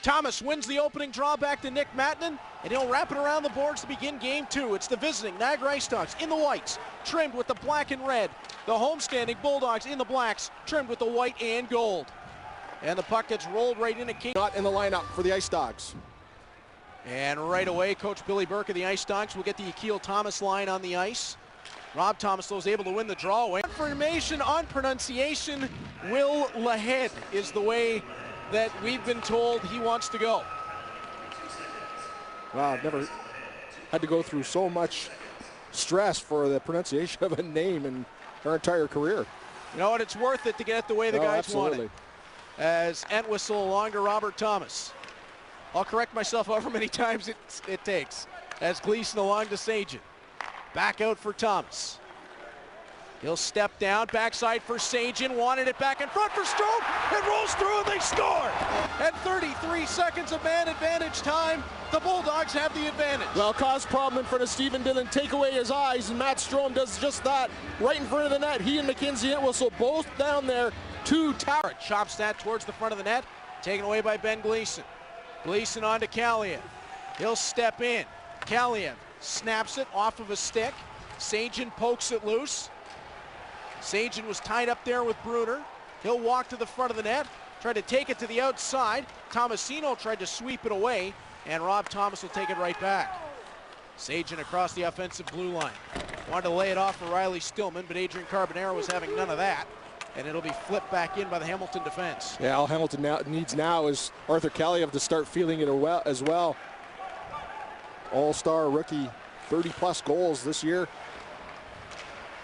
Thomas wins the opening draw back to Nick Matanen, and he'll wrap it around the boards to begin game two. It's the visiting Niagara Ice Dogs in the whites, trimmed with the black and red. The homestanding Bulldogs in the blacks, trimmed with the white and gold. And the puck gets rolled right into King. Not in the lineup for the Ice Dogs. And right away, Coach Billy Burke of the Ice Dogs will get the Akil Thomas line on the ice. Rob Thomas, though, is able to win the draw away. Information on pronunciation, Will Lahead is the way that we've been told he wants to go. Wow, I've never had to go through so much stress for the pronunciation of a name in our entire career. You know what, it's worth it to get it the way the guys absolutely. want it. As Entwistle along to Robert Thomas. I'll correct myself however many times it takes. As Gleason along to Saigeon. Back out for Thomas. He'll step down, backside for Saigeon, wanted it back in front for Strome. It rolls through and they score. At 33 seconds of man advantage time, the Bulldogs have the advantage. Well, cause problem in front of Stephen Dillon, take away his eyes, and Matt Strome does just that right in front of the net. He and Mackenzie Entwistle both down there to tower. Chops that towards the front of the net, taken away by Ben Gleason. Gleason on to Kaliev. He'll step in. Kaliev snaps it off of a stick. Saigeon pokes it loose. Saigeon was tied up there with Bruner. He'll walk to the front of the net, try to take it to the outside. Tomasino tried to sweep it away, and Rob Thomas will take it right back. Saigeon across the offensive blue line. Wanted to lay it off for Riley Stillman, but Adrian Carbonero was having none of that, and it'll be flipped back in by the Hamilton defense. Yeah, all Hamilton needs now is Arthur Kaliev to start feeling it as well. All-star rookie, 30-plus goals this year.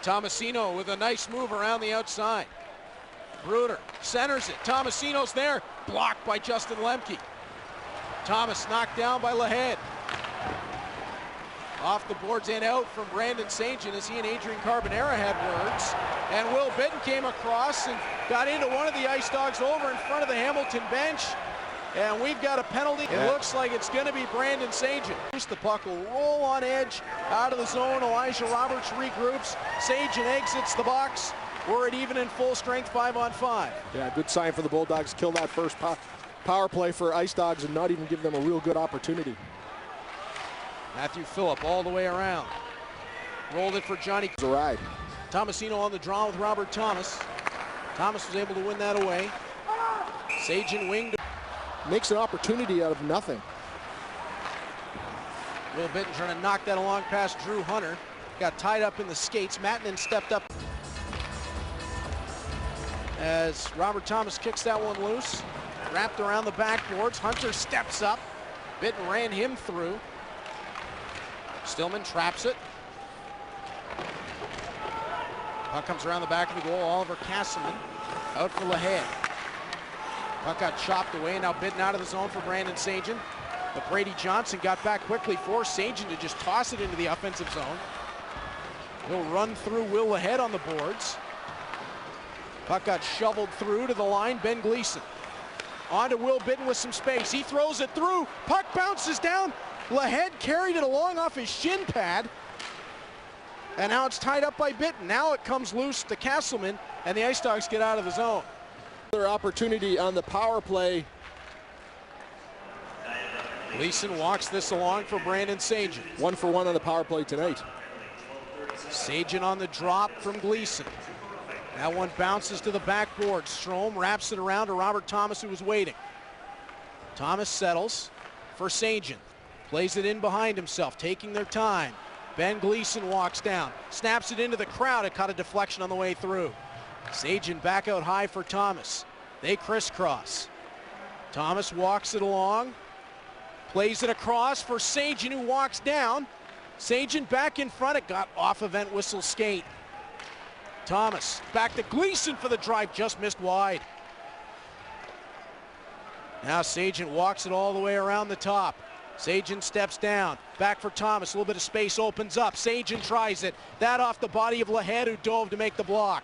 Tomasino with a nice move around the outside. Bruder centers it. Tomasino's there, blocked by Justin Lemke. Thomas knocked down by Lahead. Off the boards and out from Brandon Saigeon as he and Adrian Carbonero had words. And Will Bitten came across and got into one of the Ice Dogs over in front of the Hamilton bench. And we've got a penalty. It looks like it's going to be Brandon Saigeon. The puck will roll on edge out of the zone. Elijah Roberts regroups. Saigeon exits the box. We're at even in full strength, 5-on-5. Yeah, good sign for the Bulldogs. Kill that first power play for Ice Dogs and not even give them a real good opportunity. Matthew Phillip all the way around. Rolled it for Johnny. It's a ride. Tomasino on the draw with Robert Thomas. Thomas was able to win that away. Saigeon winged. Makes an opportunity out of nothing. Will Bitten trying to knock that along past Drew Hunter. Got tied up in the skates. Matanen stepped up. As Robert Thomas kicks that one loose. Wrapped around the backboards. Hunter steps up. Bitten ran him through. Stillman traps it. Puck comes around the back of the goal. Oliver Castleman out for Lahead. Puck got chopped away, now Bitten out of the zone for Brandon Saigeon. But Brady Johnson got back quickly for Saigeon to just toss it into the offensive zone. He'll run through Will Lahead on the boards. Puck got shoveled through to the line. Ben Gleason on to Will Bitten with some space. He throws it through. Puck bounces down. Lahead carried it along off his shin pad. And now it's tied up by Bitten. Now it comes loose to Castleman, and the Ice Dogs get out of the zone. Another opportunity on the power play. Gleason walks this along for Brandon Saigeon. 1-for-1 on the power play tonight. Saigeon on the drop from Gleason. That one bounces to the backboard. Strome wraps it around to Robert Thomas, who was waiting. Thomas settles for Saigeon. Plays it in behind himself, taking their time. Ben Gleason walks down, snaps it into the crowd. It caught a deflection on the way through. Saigeon back out high for Thomas. They crisscross. Thomas walks it along. Plays it across for Saigeon, who walks down. Saigeon back in front. It got off of Entwistle's skate. Thomas back to Gleason for the drive. Just missed wide. Now Saigeon walks it all the way around the top. Saigeon steps down. Back for Thomas. A little bit of space opens up. Saigeon tries it. That off the body of Lahead, who dove to make the block.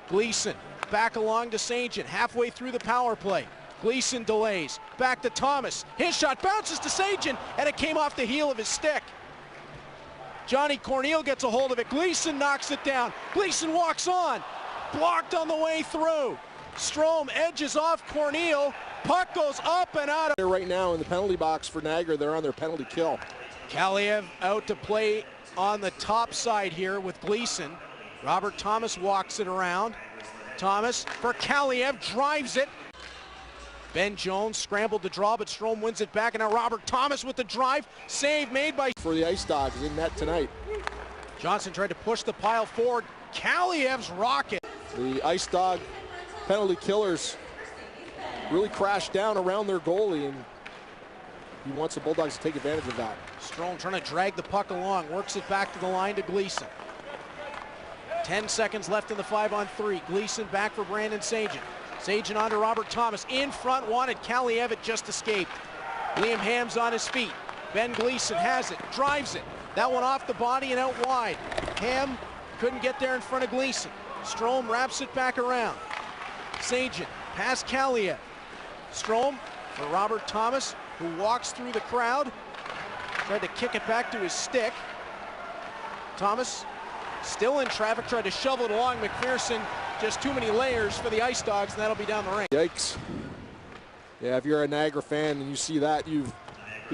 Gleason back along to Saigeon, halfway through the power play. Gleason delays, back to Thomas. His shot bounces to Saigeon, and it came off the heel of his stick. Johnny Corneal gets a hold of it. Gleason knocks it down. Gleason walks on, blocked on the way through. Strome edges off Corneal, puck goes up and out. They're right now in the penalty box for Niagara. They're on their penalty kill. Kaliev out to play on the top side here with Gleason. Robert Thomas walks it around. Thomas for Kaliev, drives it. Ben Jones scrambled to draw, but Strome wins it back, and now Robert Thomas with the drive. Save made by... For the Ice Dogs in net tonight. Johnson tried to push the pile forward. Kaliev's rocket. The Ice Dog penalty killers really crashed down around their goalie, and he wants the Bulldogs to take advantage of that. Strome trying to drag the puck along, works it back to the line to Gleason. 10 seconds left in the 5-on-3. Gleason back for Brandon Saigeon. Saigeon on to Robert Thomas. In front, wanted Kaliev, it just escaped. Liam Ham's on his feet. Ben Gleason has it, drives it. That one off the body and out wide. Ham couldn't get there in front of Gleason. Strome wraps it back around. Saigeon past Kaliev. Strome for Robert Thomas, who walks through the crowd. Tried to kick it back to his stick. Thomas still in traffic, tried to shovel it along. McPherson, just too many layers for the Ice Dogs, and that'll be down the range. Yikes. Yeah, if you're a Niagara fan and you see that, you've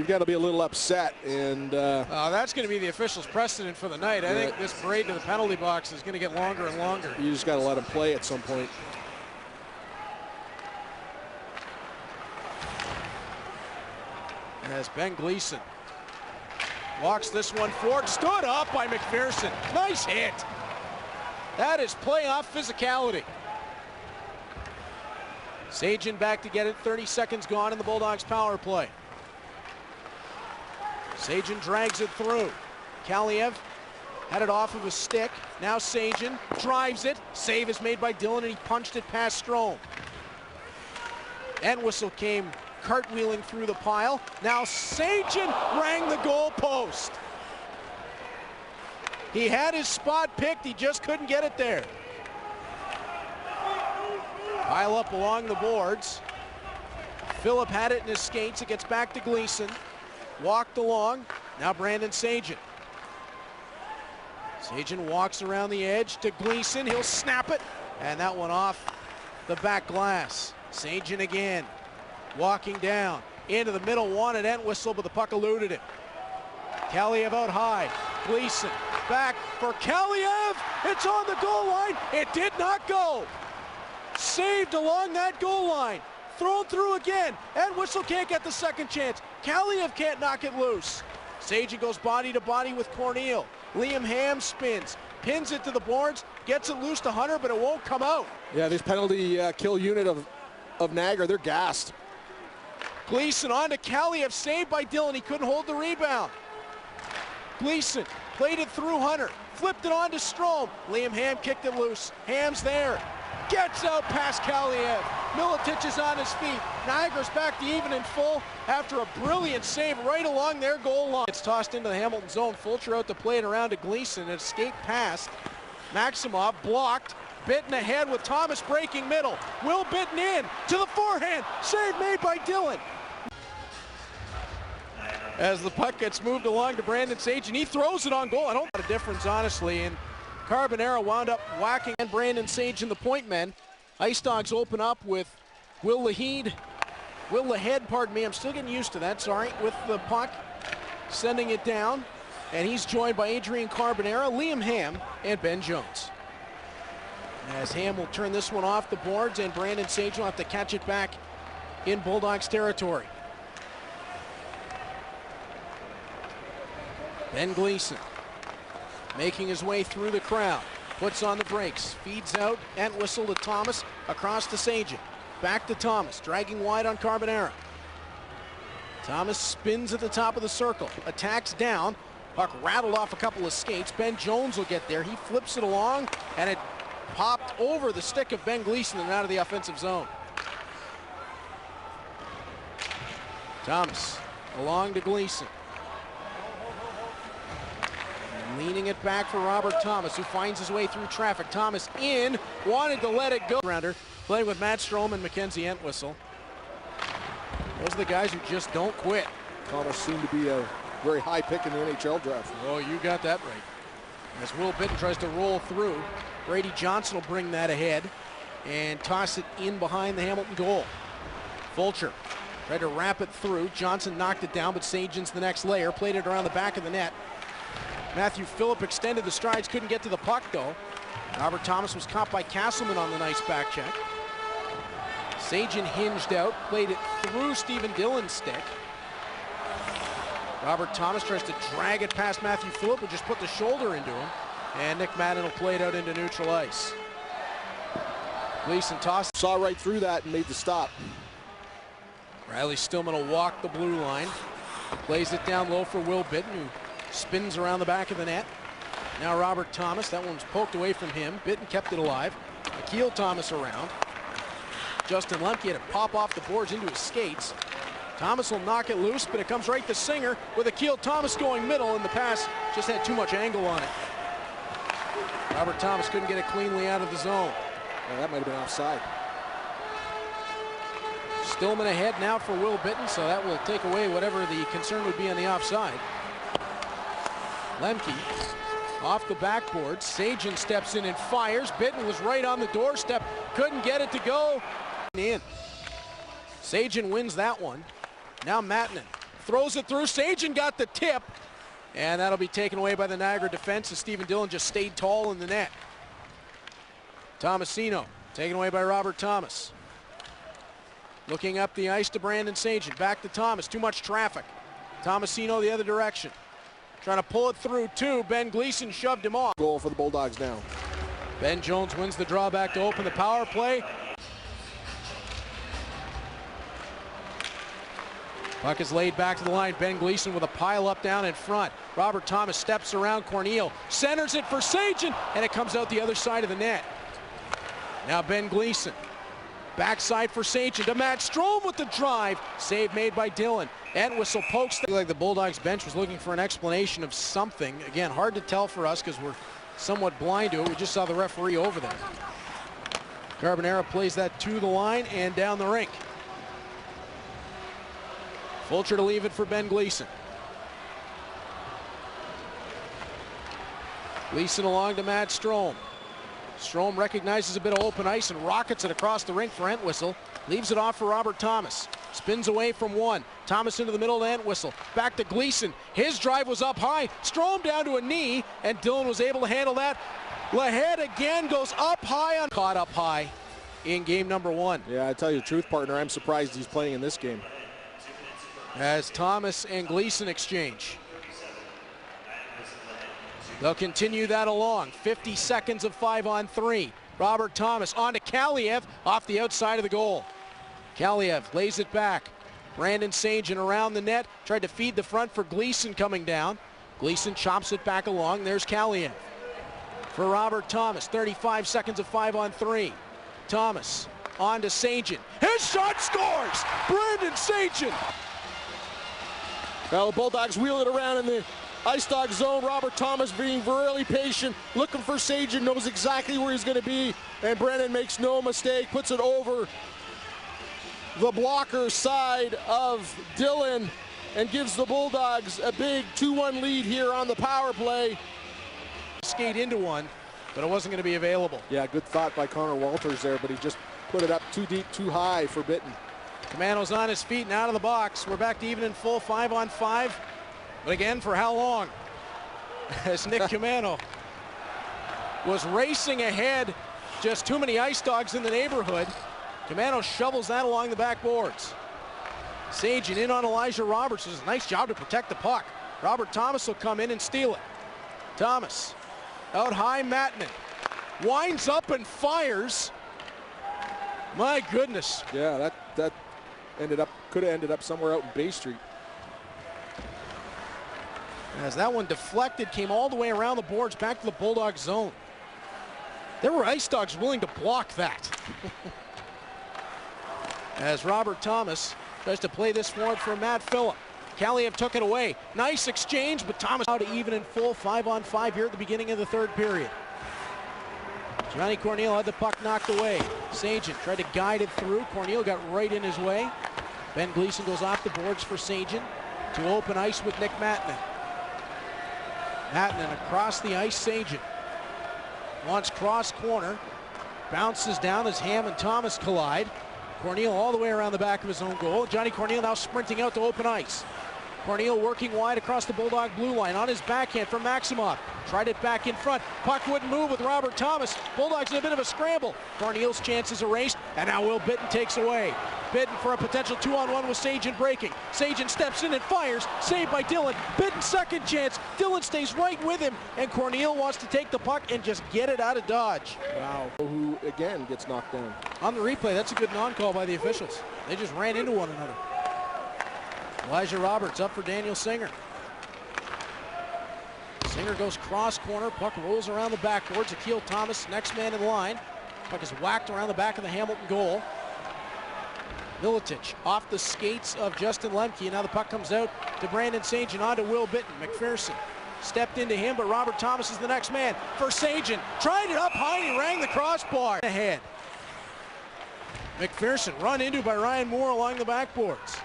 got to be a little upset. And that's going to be the official's precedent for the night. I think this parade to the penalty box is going to get longer and longer. You just got to let him play at some point. As Ben Gleason walks this one forward, stood up by McPherson. Nice hit. That is playoff physicality. Saigeon back to get it. 30 seconds gone in the Bulldogs power play. Saigeon drags it through. Kaliev had it off of his stick. Now Saigeon drives it. Save is made by Dillon, and he punched it past Strome. Entwistle came cartwheeling through the pile. Now Saigeon rang the goal post. He had his spot picked, he just couldn't get it there. Pile up along the boards. Phillip had it in his skates. It gets back to Gleason. Walked along. Now Brandon Saigeon. Saigeon walks around the edge to Gleason. He'll snap it. And that one off the back glass. Saigeon again. Walking down into the middle, wanted Entwistle, but the puck eluded him. Kaliev out high. Gleason back for Kaliev. It's on the goal line. It did not go. Saved along that goal line. Thrown through again. Entwistle can't get the second chance. Kaliev can't knock it loose. Saigeon goes body to body with Corneal. Liam Ham spins, pins it to the boards, gets it loose to Hunter, but it won't come out. Yeah, this penalty kill unit of Niagara, they're gassed. Gleason on to Kaliev, saved by Dillon. He couldn't hold the rebound. Gleason played it through Hunter, flipped it on to Strome. Liam Ham kicked it loose. Ham's there. Gets out past Kaliev. Miletich is on his feet. Niagara's back to even in full after a brilliant save right along their goal line. It's tossed into the Hamilton zone. Fulcher out to play it around to Gleason. It escaped past. Maximov blocked. Bitten ahead with Thomas breaking middle. Will Bitten in to the forehand. Save made by Dillon. As the puck gets moved along to Brandon Saigeon, he throws it on goal. I don't know a difference, honestly. And Carbonera wound up whacking and Brandon Saigeon, the point men. Ice Dogs open up with Will Lahead, pardon me. I'm still getting used to that, sorry, with the puck, sending it down. And he's joined by Adrian Carbonera, Liam Ham, and Ben Jones. As Ham will turn this one off the boards, and Brandon Saigeon will have to catch it back in Bulldogs territory. Ben Gleason making his way through the crowd, puts on the brakes, feeds out Entwistle to Thomas, across to Saigeon, back to Thomas, dragging wide on Carbonera. Thomas spins at the top of the circle, attacks down, puck rattled off a couple of skates. Ben Jones will get there, he flips it along, and it popped over the stick of Ben Gleason and out of the offensive zone. Thomas along to Gleason. Leaning it back for Robert Thomas, who finds his way through traffic. Thomas in, wanted to let it go. Rounder playing with Matt Strome and Mackenzie Entwistle. Those are the guys who just don't quit. Thomas seemed to be a very high pick in the NHL draft. Oh, you got that right. As Will Bitten tries to roll through, Brady Johnson will bring that ahead and toss it in behind the Hamilton goal. Fulcher tried to wrap it through. Johnson knocked it down, but Saigeon's the next layer. Played it around the back of the net. Matthew Phillip extended the strides, couldn't get to the puck though. Robert Thomas was caught by Castleman on the nice back check. Saigeon hinged out, played it through Stephen Dillon's stick. Robert Thomas tries to drag it past Matthew Phillip, who just put the shoulder into him. And Nick Madden will play it out into neutral ice. Gleason tossed. Saw right through that and made the stop. Riley Stillman will walk the blue line. Plays it down low for Will Bitton, who spins around the back of the net. Now Robert Thomas, that one's poked away from him. Bitton kept it alive. Akil Thomas around. Justin Lemke had it pop off the boards into his skates. Thomas will knock it loose, but it comes right to Singer with Akil Thomas going middle, and the pass just had too much angle on it. Robert Thomas couldn't get it cleanly out of the zone. Yeah, that might have been offside. Stillman ahead now for Will Bitton, so that will take away whatever the concern would be on the offside. Lemke off the backboard. Saigeon steps in and fires. Bitton was right on the doorstep, couldn't get it to go. In. Saigeon wins that one. Now Mattinen throws it through. Saigeon got the tip, and that'll be taken away by the Niagara defense as Stephen Dillon just stayed tall in the net. Tomasino taken away by Robert Thomas. Looking up the ice to Brandon Saigeon. Back to Thomas. Too much traffic. Tomasino the other direction. Trying to pull it through too. Ben Gleason shoved him off. Goal for the Bulldogs now. Ben Jones wins the drawback to open the power play. Puck is laid back to the line. Ben Gleason with a pile up down in front. Robert Thomas steps around Corneal. Centers it for Saigeon, and it comes out the other side of the net. Now Ben Gleason. Backside for Saigeon to Matt Strome with the drive. Save made by Dillon. Entwistle pokes. Like the Bulldogs bench was looking for an explanation of something. Again, hard to tell for us because we're somewhat blind to it. We just saw the referee over there. Carbonera plays that to the line and down the rink. Fulcher to leave it for Ben Gleason. Gleason along to Matt Strome. Strome recognizes a bit of open ice and rockets it across the rink for Entwistle. Leaves it off for Robert Thomas. Spins away from one. Thomas into the middle to Entwistle. Back to Gleason. His drive was up high. Strome down to a knee, and Dillon was able to handle that. Lahead again goes up high on. Caught up high in game number one. Yeah, I tell you the truth, partner, I'm surprised he's playing in this game. As Thomas and Gleason exchange. They'll continue that along. 50 seconds of 5-on-3. Robert Thomas on to Kaliev off the outside of the goal. Kaliev lays it back. Brandon Saigeon around the net. Tried to feed the front for Gleason coming down. Gleason chops it back along. There's Kaliev. For Robert Thomas, 35 seconds of 5-on-3. Thomas on to Saigeon. His shot scores! Brandon Saigeon! Well, the Bulldogs wheel it around in the Ice Dog zone. Robert Thomas being really patient, looking for Saigeon, knows exactly where he's going to be, and Brennan makes no mistake, puts it over the blocker side of Dillon and gives the Bulldogs a big 2-1 lead here on the power play. Skate into one, but it wasn't going to be available. Yeah, good thought by Connor Walters there, but he just put it up too deep, too high for Bitton. Camano's on his feet and out of the box. We're back to even in full 5-on-5. But again, for how long? As Nick Camano was racing ahead, just too many Ice Dogs in the neighborhood. Camano shovels that along the backboards. Saigeon in on Elijah Roberts. Does a nice job to protect the puck. Robert Thomas will come in and steal it. Thomas out high, Mattinen winds up and fires. My goodness. Yeah, that could have ended up somewhere out in Bay Street. As that one deflected, came all the way around the boards back to the Bulldog zone. There were Ice Dogs willing to block that. As Robert Thomas tries to play this forward for Matt Phillip. Kaliev took it away. Nice exchange, but Thomas out to even in full 5-on-5 here at the beginning of the third period. Johnny Corneal had the puck knocked away. Saigeon tried to guide it through. Corneal got right in his way. Ben Gleason goes off the boards for Saigeon to open ice with Nick Mattinen. Mattinen across the ice. Saigeon wants cross corner. Bounces down as Ham and Thomas collide. Corneal all the way around the back of his own goal. Johnny Corneal now sprinting out to open ice. Corneal working wide across the Bulldog blue line on his backhand from Maximoff. Tried it back in front. Puck wouldn't move with Robert Thomas. Bulldogs in a bit of a scramble. Corneal's chances erased, and now Will Bitton takes away. Bitton for a potential 2-on-1 with Saigeon breaking. Saigeon steps in and fires. Saved by Dillon. Bitton second chance. Dillon stays right with him, and Corneal wants to take the puck and just get it out of dodge. Wow. Who again gets knocked down. On the replay, that's a good non-call by the officials. They just ran into one another. Elijah Roberts up for Daniel Singer. Singer goes cross corner. Puck rolls around the backboards. Akil Thomas, next man in line. Puck is whacked around the back of the Hamilton goal. Miletich off the skates of Justin Lemke. And now the puck comes out to Brandon Saigeon, on to Will Bitton. McPherson stepped into him, but Robert Thomas is the next man for Saigeon. Tried it up high, and he rang the crossbar. Ahead. McPherson run into by Ryan Moore along the backboards.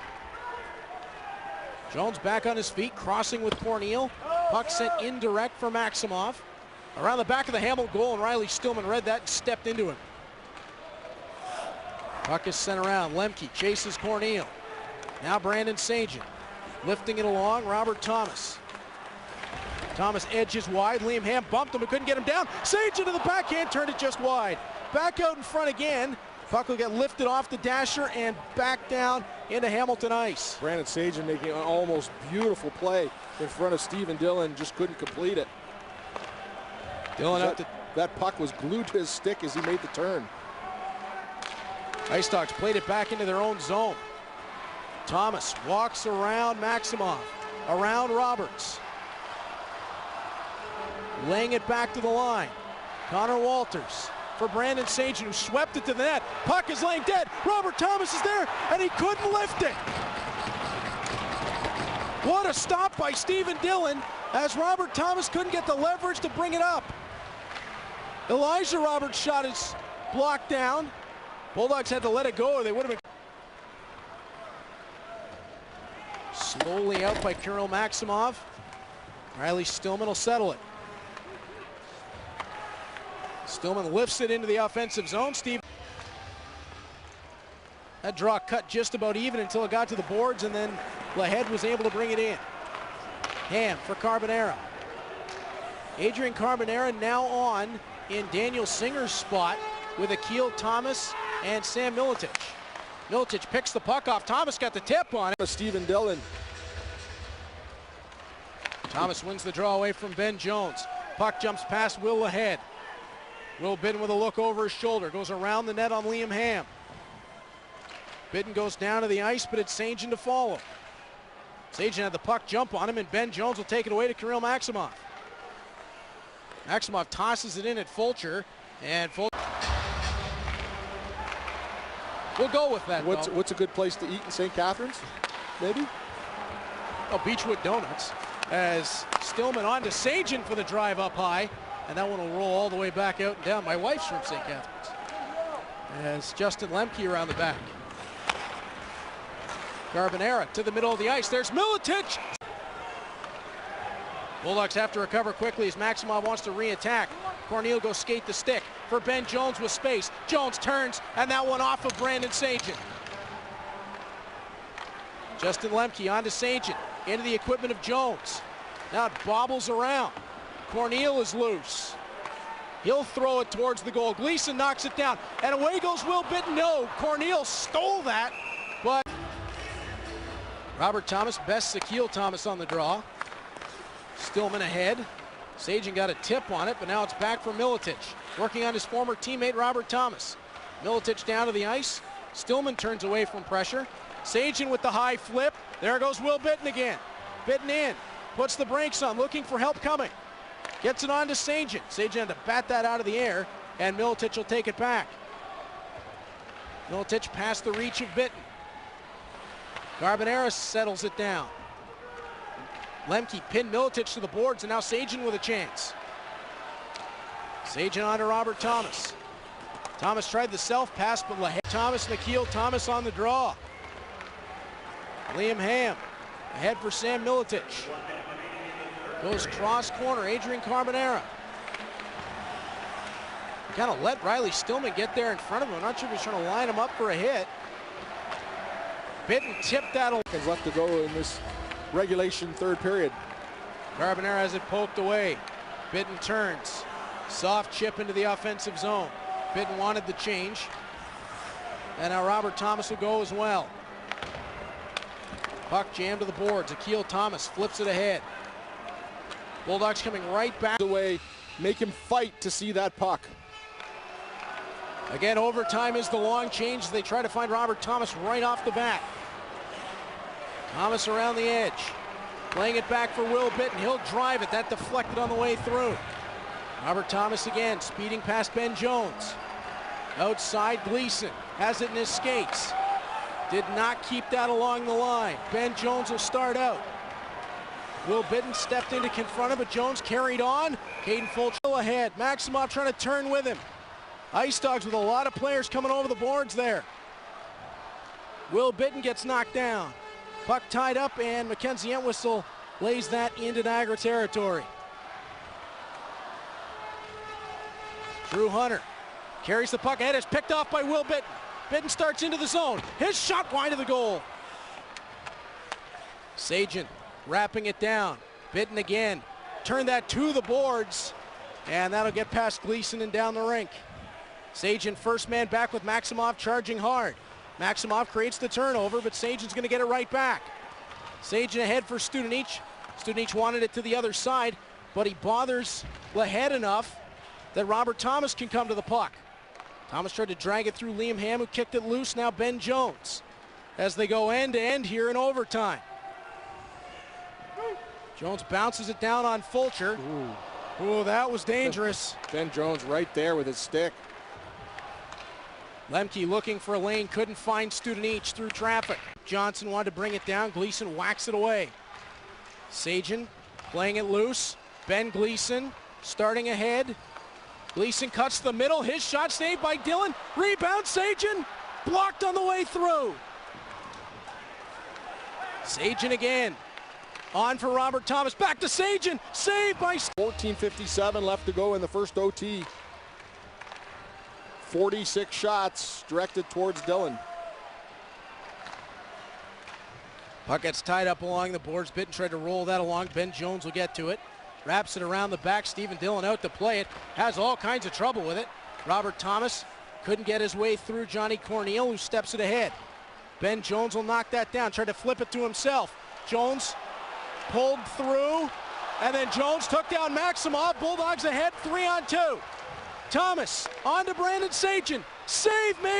Jones back on his feet, crossing with Corneal. Puck sent indirect for Maximoff. Around the back of the Hamilton goal, and Riley Stillman read that and stepped into him. Puck is sent around. Lemke chases Corneal. Now Brandon Saigeon lifting it along. Robert Thomas. Thomas edges wide. Liam Ham bumped him but couldn't get him down. Saigeon to the backhand, turned it just wide. Back out in front again. Puck will get lifted off the dasher and back down into Hamilton ice. Brandon Saigeon making an almost beautiful play in front of Stephen Dillon, just couldn't complete it. Dillon up that puck was glued to his stick as he made the turn. Ice Dogs played it back into their own zone. Thomas walks around Maximoff, around Roberts. Laying it back to the line. Connor Walters for Brandon Saigeon, who swept it to the net. Puck is laying dead. Robert Thomas is there, and he couldn't lift it. What a stop by Stephen Dillon, as Robert Thomas couldn't get the leverage to bring it up. Elijah Roberts' shot is blocked down. Bulldogs had to let it go, or they would have been. Slowly out by Kirill Maximoff. Riley Stillman will settle it. Stillman lifts it into the offensive zone. Steve. That draw cut just about even until it got to the boards, and then Lahead was able to bring it in. Ham for Carbonera. Adrian Carbonera now on in Daniel Singer's spot with Akil Thomas and Sam Miletich. Miletich picks the puck off. Thomas got the tip on it. Stephen Dillon. Thomas wins the draw away from Ben Jones. Puck jumps past Will Lahead. Will Bitton with a look over his shoulder. Goes around the net on Liam Ham. Bitton goes down to the ice, but it's Saigeon to follow. Saigeon had the puck jump on him, and Ben Jones will take it away to Kirill Maximoff. Maximoff tosses it in at Fulcher, and Fulcher. We'll go with that. What's a good place to eat in St. Catharines? Maybe? Oh, Beechwood Donuts. As Stillman on to Saigeon for the drive up high. And that one will roll all the way back out and down. My wife's from St. Catharines. As Justin Lemke around the back. Carbonera to the middle of the ice. There's Miletich. Bulldogs have to recover quickly as Maximoff wants to re-attack. Corneal goes skate the stick for Ben Jones with space. Jones turns, and that one off of Brandon Saigeon. Justin Lemke on to Saigeon. Into the equipment of Jones. Now it bobbles around. Corneal is loose. He'll throw it towards the goal. Gleason knocks it down, and away goes Will Bitton. No, Corneal stole that, but Robert Thomas bests Akil Thomas on the draw. Stillman ahead. Saigeon got a tip on it, but now it's back for Miletich. Working on his former teammate Robert Thomas. Miletich down to the ice. Stillman turns away from pressure. Saigeon with the high flip. There goes Will Bitton again. Bitton in. Puts the brakes on, looking for help coming. Gets it on to Saigeon. Saigeon had to bat that out of the air, and Miletich will take it back. Miletich past the reach of Bitton. Carbonera settles it down. Lemke pinned Miletich to the boards, and now Saigeon with a chance. Saigeon on to Robert Thomas. Thomas tried the self-pass, but Thomas, Akil Thomas on the draw. Liam Ham ahead for Sam Miletich. Goes cross corner, Adrian Carbonera. Kind of let Riley Stillman get there in front of him. I'm not sure if he's trying to line him up for a hit. Bitten tipped that. Seconds left to go in this regulation third period. Carbonara has it poked away. Bitten turns. Soft chip into the offensive zone. Bitten wanted the change. And now Robert Thomas will go as well. Puck jammed to the boards. Akil Thomas flips it ahead. Bulldogs coming right back. Away, make him fight to see that puck. Again, overtime is the long change. They try to find Robert Thomas right off the bat. Thomas around the edge. Playing it back for Will Bitten. He'll drive it. That deflected on the way through. Robert Thomas again, speeding past Ben Jones. Outside, Gleason has it in his skates. Did not keep that along the line. Ben Jones will start out. Will Bitten stepped in to confront him, but Jones carried on. Caden Fulcher ahead. Maximov trying to turn with him. Ice Dogs with a lot of players coming over the boards there. Will Bitten gets knocked down. Puck tied up, and Mackenzie Entwistle lays that into Niagara territory. Drew Hunter carries the puck ahead. It's picked off by Will Bitten. Bitten starts into the zone. His shot wide of the goal. Saigeon wrapping it down. Bitten again. Turn that to the boards, and that'll get past Gleason and down the rink. Saigeon first man back with Maximov charging hard. Maximov creates the turnover, but Sageon's going to get it right back. Saigeon ahead for Studenich. Studenich wanted it to the other side, but he bothers Lahead enough that Robert Thomas can come to the puck. Thomas tried to drag it through Liam Ham, who kicked it loose. Now Ben Jones as they go end to end here in overtime. Jones bounces it down on Fulcher. Ooh, that was dangerous. Ben Jones right there with his stick. Lemke looking for a lane, couldn't find Studenich through traffic. Johnson wanted to bring it down. Gleason whacks it away. Saigeon playing it loose. Ben Gleason starting ahead. Gleason cuts the middle. His shot saved by Dillon. Rebound, Saigeon. Blocked on the way through. Saigeon again. On for Robert Thomas. Back to Saigeon. Saved by... 14:57 left to go in the first OT. 46 shots directed towards Dillon. Puck gets tied up along the boards. Bitten tried to roll that along. Ben Jones will get to it. Wraps it around the back. Stephen Dillon out to play it. Has all kinds of trouble with it. Robert Thomas couldn't get his way through Johnny Corneal, who steps it ahead. Ben Jones will knock that down. Tried to flip it to himself. Jones pulled through, and then Jones took down Maximov. Bulldogs ahead 3-on-2. Thomas on to Brandon Saigeon. Save made.